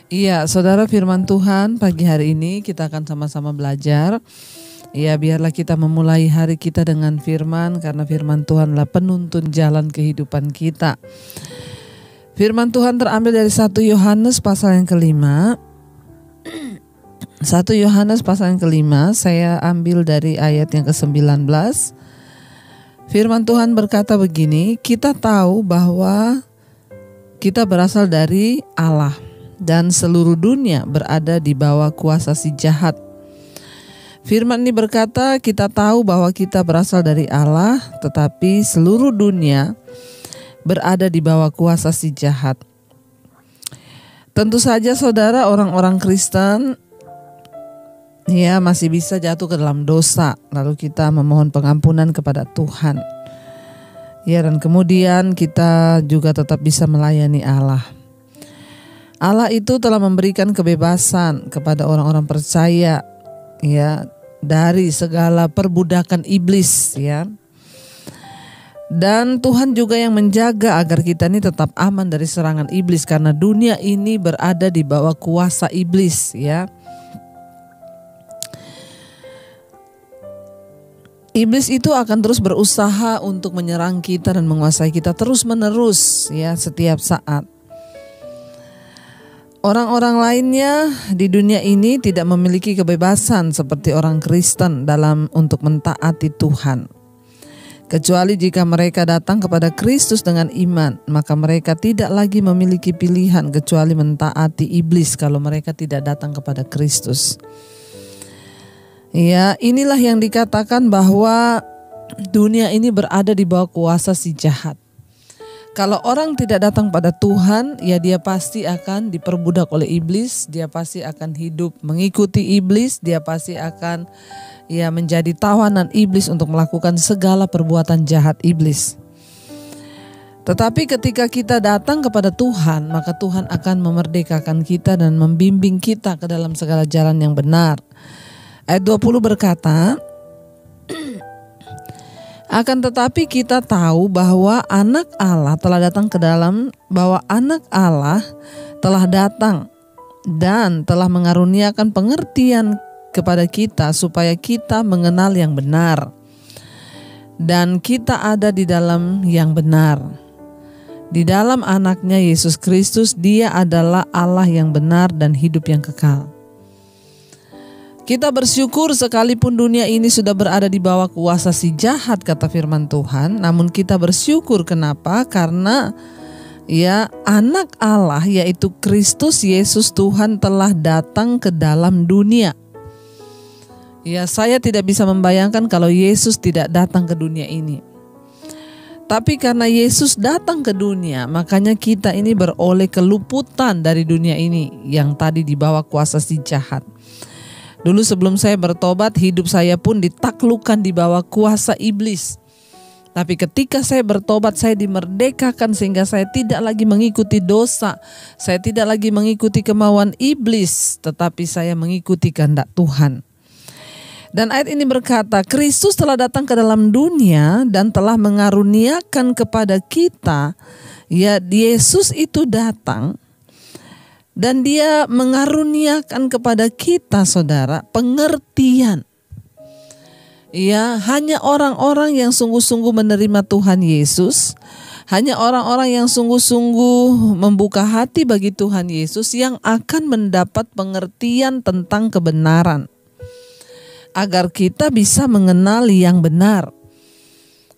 Iya, saudara, firman Tuhan pagi hari ini kita akan sama-sama belajar. Ya, biarlah kita memulai hari kita dengan firman, karena firman Tuhan adalah penuntun jalan kehidupan kita. Firman Tuhan terambil dari 1 Yohanes pasal yang kelima. 1 Yohanes pasal yang kelima, saya ambil dari ayat yang ke-19. Firman Tuhan berkata begini, kita tahu bahwa kita berasal dari Allah dan seluruh dunia berada di bawah kuasa si jahat. Firman ini berkata, kita tahu bahwa kita berasal dari Allah, tetapi seluruh dunia berada di bawah kuasa si jahat. Tentu saja saudara, orang-orang Kristen ya masih bisa jatuh ke dalam dosa, lalu kita memohon pengampunan kepada Tuhan. Ya, dan kemudian kita juga tetap bisa melayani Allah. Allah itu telah memberikan kebebasan kepada orang-orang percaya ya dari segala perbudakan iblis ya. Dan Tuhan juga yang menjaga agar kita ini tetap aman dari serangan iblis, karena dunia ini berada di bawah kuasa iblis ya. Iblis itu akan terus berusaha untuk menyerang kita dan menguasai kita terus-menerus ya setiap saat. Orang-orang lainnya di dunia ini tidak memiliki kebebasan seperti orang Kristen dalam untuk mentaati Tuhan. Kecuali jika mereka datang kepada Kristus dengan iman, maka mereka tidak lagi memiliki pilihan kecuali mentaati iblis kalau mereka tidak datang kepada Kristus. Ya, inilah yang dikatakan bahwa dunia ini berada di bawah kuasa si jahat. Kalau orang tidak datang pada Tuhan, ya dia pasti akan diperbudak oleh iblis, dia pasti akan hidup mengikuti iblis, dia pasti akan ya menjadi tawanan iblis untuk melakukan segala perbuatan jahat iblis. Tetapi ketika kita datang kepada Tuhan, maka Tuhan akan memerdekakan kita dan membimbing kita ke dalam segala jalan yang benar. Ayat 20 berkata, akan tetapi kita tahu bahwa anak Allah telah datang dan telah mengaruniakan pengertian kepada kita supaya kita mengenal yang benar. Dan kita ada di dalam yang benar. Di dalam anaknya Yesus Kristus, dia adalah Allah yang benar dan hidup yang kekal. Kita bersyukur sekalipun dunia ini sudah berada di bawah kuasa si jahat, kata firman Tuhan. Namun kita bersyukur kenapa? Karena ya anak Allah yaitu Kristus Yesus Tuhan telah datang ke dalam dunia. Ya, saya tidak bisa membayangkan kalau Yesus tidak datang ke dunia ini. Tapi karena Yesus datang ke dunia, makanya kita ini beroleh keluputan dari dunia ini yang tadi di bawah kuasa si jahat. Dulu sebelum saya bertobat, hidup saya pun ditaklukkan di bawah kuasa iblis. Tapi ketika saya bertobat, saya dimerdekakan sehingga saya tidak lagi mengikuti dosa. Saya tidak lagi mengikuti kemauan iblis, tetapi saya mengikuti kehendak Tuhan. Dan ayat ini berkata, Kristus telah datang ke dalam dunia dan telah mengaruniakan kepada kita. Ya, Yesus itu datang. Dan dia mengaruniakan kepada kita, saudara, pengertian. Ya, hanya orang-orang yang sungguh-sungguh menerima Tuhan Yesus, hanya orang-orang yang sungguh-sungguh membuka hati bagi Tuhan Yesus yang akan mendapat pengertian tentang kebenaran. Agar kita bisa mengenal yang benar.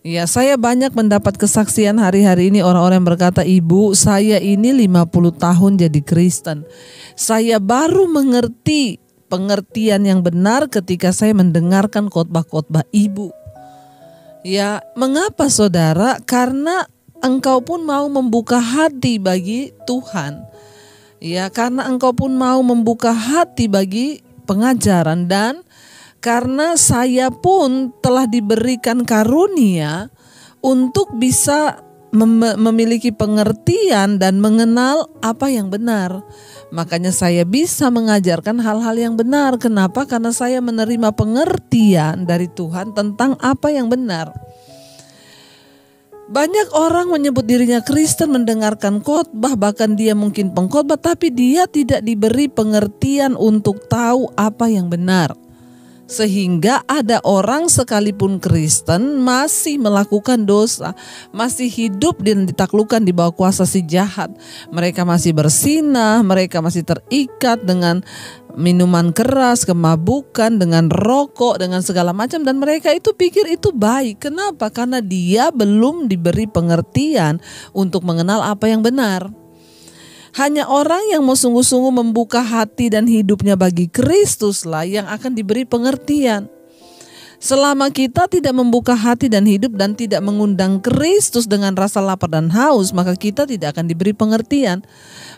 Ya, saya banyak mendapat kesaksian hari-hari ini orang-orang yang berkata, Ibu, saya ini 50 tahun jadi Kristen. Saya baru mengerti pengertian yang benar ketika saya mendengarkan khotbah-khotbah Ibu. Ya, mengapa saudara? Karena engkau pun mau membuka hati bagi Tuhan. Ya, karena engkau pun mau membuka hati bagi pengajaran, dan karena saya pun telah diberikan karunia untuk bisa memiliki pengertian dan mengenal apa yang benar. Makanya saya bisa mengajarkan hal-hal yang benar. Kenapa? Karena saya menerima pengertian dari Tuhan tentang apa yang benar. Banyak orang menyebut dirinya Kristen, mendengarkan khotbah, bahkan dia mungkin pengkhotbah, tapi dia tidak diberi pengertian untuk tahu apa yang benar. Sehingga ada orang sekalipun Kristen masih melakukan dosa, masih hidup dan ditaklukkan di bawah kuasa si jahat. Mereka masih bersinah, mereka masih terikat dengan minuman keras, kemabukan, dengan rokok, dengan segala macam, dan mereka itu pikir itu baik. Kenapa? Karena dia belum diberi pengertian untuk mengenal apa yang benar. Hanya orang yang mau sungguh-sungguh membuka hati dan hidupnya bagi Kristuslah yang akan diberi pengertian. Selama kita tidak membuka hati dan hidup dan tidak mengundang Kristus dengan rasa lapar dan haus, maka kita tidak akan diberi pengertian.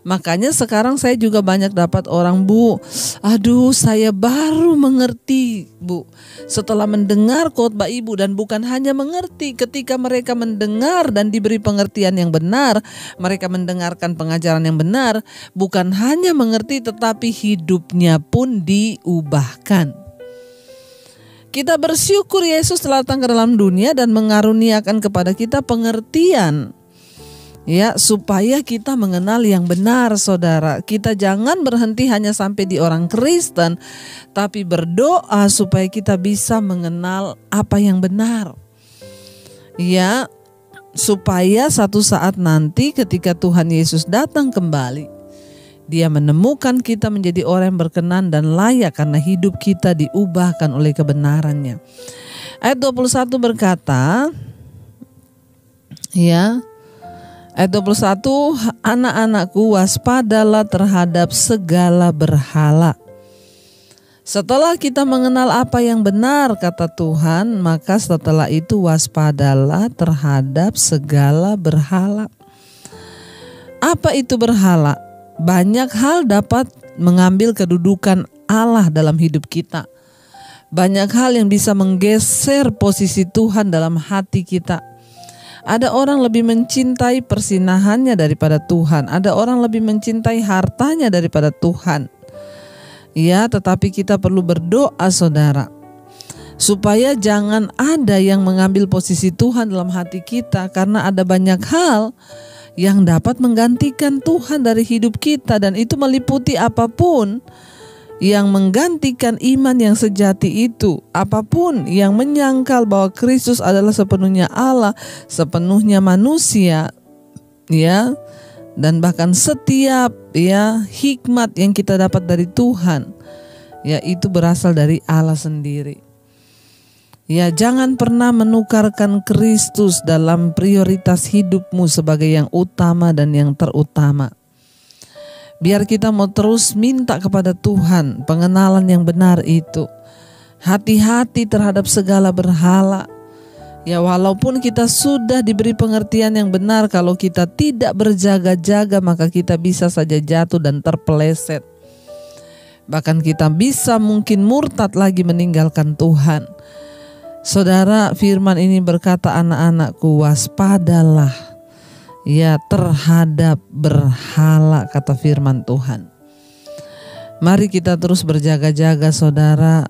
Makanya sekarang saya juga banyak dapat orang, Bu, aduh saya baru mengerti, Bu, setelah mendengar khotbah Ibu. Dan bukan hanya mengerti, ketika mereka mendengar dan diberi pengertian yang benar, mereka mendengarkan pengajaran yang benar, bukan hanya mengerti tetapi hidupnya pun diubahkan. Kita bersyukur Yesus telah datang ke dalam dunia dan mengaruniakan kepada kita pengertian, ya, supaya kita mengenal yang benar, saudara. Kita jangan berhenti hanya sampai di orang Kristen, tapi berdoa supaya kita bisa mengenal apa yang benar, ya, supaya satu saat nanti ketika Tuhan Yesus datang kembali, Dia menemukan kita menjadi orang yang berkenan dan layak karena hidup kita diubahkan oleh kebenarannya. Ayat 21 berkata, ya, ayat 21, anak-anakku, waspadalah terhadap segala berhala. Setelah kita mengenal apa yang benar, kata Tuhan, maka setelah itu waspadalah terhadap segala berhala. Apa itu berhala? Banyak hal dapat mengambil kedudukan Allah dalam hidup kita. Banyak hal yang bisa menggeser posisi Tuhan dalam hati kita. Ada orang lebih mencintai persinahannya daripada Tuhan. Ada orang lebih mencintai hartanya daripada Tuhan. Ya, tetapi kita perlu berdoa, saudara, supaya jangan ada yang mengambil posisi Tuhan dalam hati kita, karena ada banyak hal yang dapat menggantikan Tuhan dari hidup kita, dan itu meliputi apapun yang menggantikan iman yang sejati itu, apapun yang menyangkal bahwa Kristus adalah sepenuhnya Allah, sepenuhnya manusia, ya, dan bahkan setiap, ya, hikmat yang kita dapat dari Tuhan, ya, itu berasal dari Allah sendiri. Ya, jangan pernah menukarkan Kristus dalam prioritas hidupmu sebagai yang utama dan yang terutama. Biar kita mau terus minta kepada Tuhan pengenalan yang benar itu. Hati-hati terhadap segala berhala. Ya, walaupun kita sudah diberi pengertian yang benar, kalau kita tidak berjaga-jaga maka kita bisa saja jatuh dan terpeleset. Bahkan kita bisa mungkin murtad lagi meninggalkan Tuhan. Saudara, firman ini berkata, anak-anakku, waspadalah, ya, terhadap berhala, kata firman Tuhan. Mari kita terus berjaga-jaga, saudara.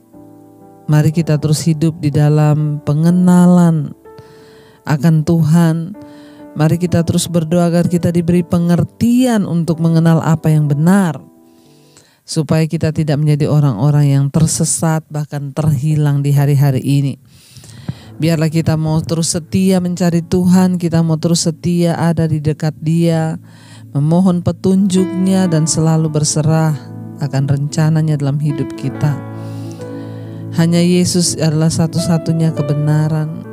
Mari kita terus hidup di dalam pengenalan akan Tuhan. Mari kita terus berdoa agar kita diberi pengertian untuk mengenal apa yang benar, supaya kita tidak menjadi orang-orang yang tersesat bahkan terhilang di hari-hari ini. Biarlah kita mau terus setia mencari Tuhan, kita mau terus setia ada di dekat Dia, memohon petunjuk-Nya dan selalu berserah akan rencananya dalam hidup kita. Hanya Yesus adalah satu-satunya kebenaran.